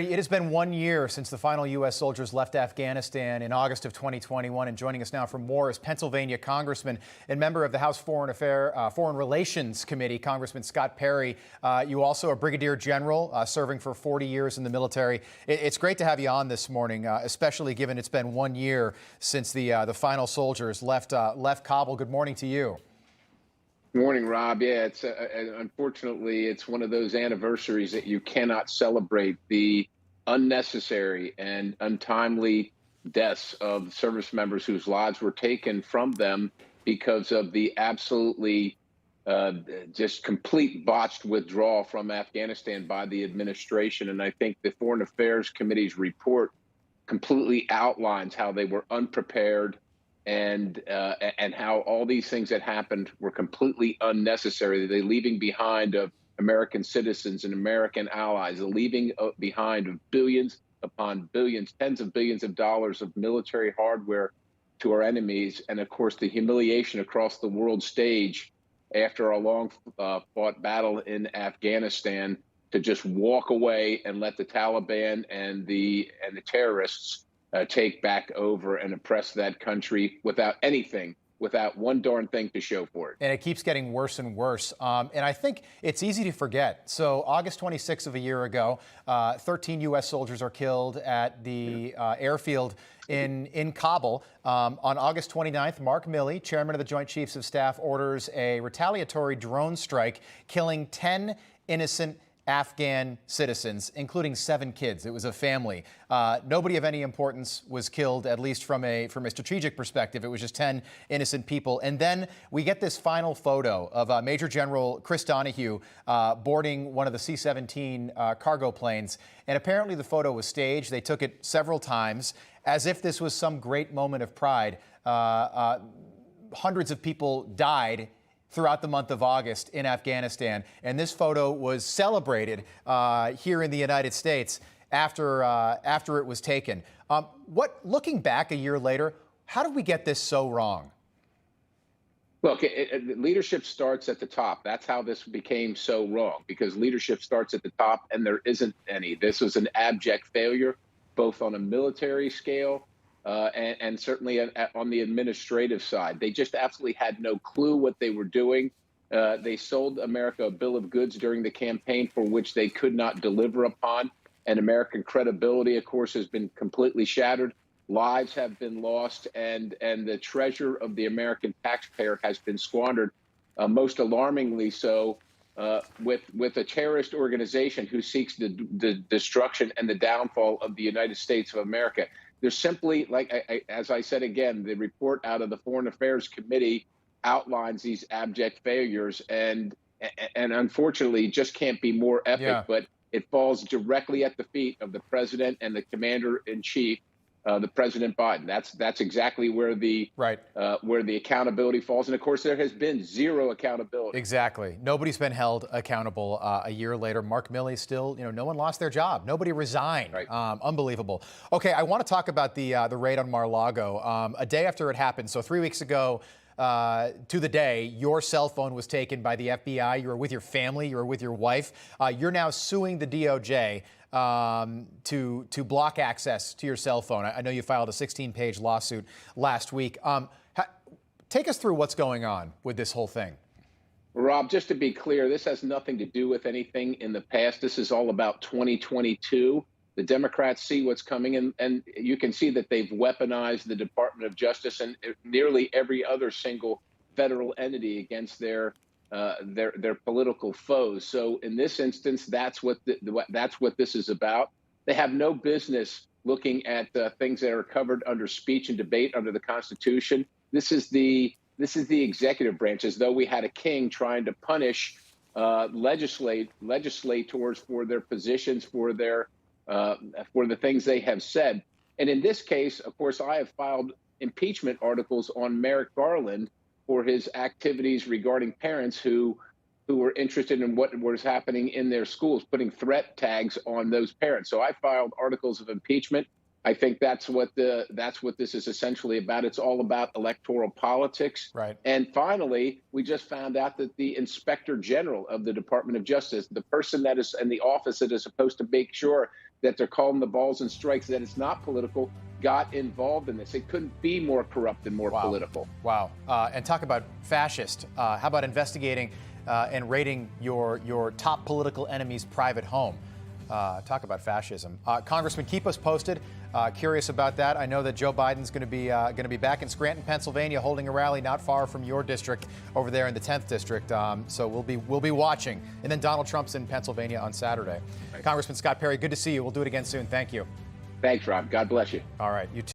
It has been 1 year since the final U.S. soldiers left Afghanistan in August of 2021. And joining us now for more is Pennsylvania Congressman and member of the House Foreign Relations Committee, Congressman Scott Perry. You also are Brigadier General, serving for 40 years in the military. It's great to have you on this morning, especially given it's been 1 year since the final soldiers left Kabul. Good morning to you. Good morning, Rob. Yeah, it's unfortunately, it's one of those anniversaries that you cannot celebrate the unnecessary and untimely deaths of service members whose lives were taken from them because of the absolutely just complete botched withdrawal from Afghanistan by the administration. And I think the Foreign Affairs Committee's report completely outlines how they were unprepared and how all these things that happened were completely unnecessary. They're leaving behind of American citizens and American allies, the leaving behind of billions upon billions, tens of billions of dollars of military hardware to our enemies, and of course the humiliation across the world stage after a long fought battle in Afghanistan to just walk away and let the Taliban and the terrorists take back over and oppress that country without anything, without one darn thing to show for it. And it keeps getting worse and worse. And I think it's easy to forget. So August 26th of a year ago, 13 U.S. soldiers are killed at the airfield in Kabul. On August 29th, Mark Milley, chairman of the Joint Chiefs of Staff, orders a retaliatory drone strike, killing 10 innocent Afghan citizens, including 7 kids. It was a family. Nobody of any importance was killed, at least from a strategic perspective. It was just 10 innocent people. And then we get this final photo of Major General Chris Donahue boarding one of the C-17 cargo planes. And apparently the photo was staged. They took it several times as if this was some great moment of pride. Hundreds of people died throughout the month of August in Afghanistan. And this photo was celebrated here in the United States after it was taken. Looking back a year later, how did we get this so wrong? Look, leadership starts at the top. That's how this became so wrong, because leadership starts at the top and there isn't any. This was an abject failure, both on a military scale and certainly on the administrative side. They just absolutely had no clue what they were doing. They sold America a bill of goods during the campaign for which they could not deliver upon. And American credibility, of course, has been completely shattered. Lives have been lost, and the treasure of the American taxpayer has been squandered, most alarmingly so, with a terrorist organization who seeks the destruction and the downfall of the United States of America. There's simply, as I said again, the report out of the Foreign Affairs Committee outlines these abject failures, and unfortunately just can't be more epic. Yeah. But it falls directly at the feet of the president and the commander-in-chief, the President Biden. That's exactly where the accountability falls. And of course, there has been zero accountability. Exactly. Nobody's been held accountable a year later. Mark Milley still, no one lost their job. Nobody resigned. Right. Unbelievable. Okay, I want to talk about the raid on Mar-a-Lago. A day after it happened, so 3 weeks ago, to the day, your cell phone was taken by the FBI. You were with your family. You were with your wife. You're now suing the DOJ to block access to your cell phone. I know you filed a 16-page lawsuit last week. Take us through what's going on with this whole thing. Rob, just to be clear, this has nothing to do with anything in the past. This is all about 2022. The Democrats see what's coming, and you can see that they've weaponized the Department of Justice and nearly every other single federal entity against their political foes. So in this instance, that's what this is about. They have no business looking at things that are covered under speech and debate under the Constitution. This is the executive branch, as though we had a king trying to punish legislators for their positions, for the things they have said. And in this case, of course, I have filed impeachment articles on Merrick Garland for his activities regarding parents who were interested in what was happening in their schools, putting threat tags on those parents. So I filed articles of impeachment. I think that's what this is essentially about. It's all about electoral politics. Right. And finally, we just found out that the Inspector General of the Department of Justice, the person that is in the office that is supposed to make sure that they're calling the balls and strikes, that it's not political, got involved in this. It couldn't be more corrupt and more political. Wow. And talk about fascist. How about investigating and raiding your top political enemy's private home? Talk about fascism. Congressman, keep us posted. Curious about that. I know that Joe Biden's going to be back in Scranton, Pennsylvania, holding a rally not far from your district over there in the 10th district. So we'll be watching. And then Donald Trump's in Pennsylvania on Saturday. Right. Congressman Scott Perry, good to see you. We'll do it again soon. Thank you. Thanks, Rob. God bless you. All right. You too.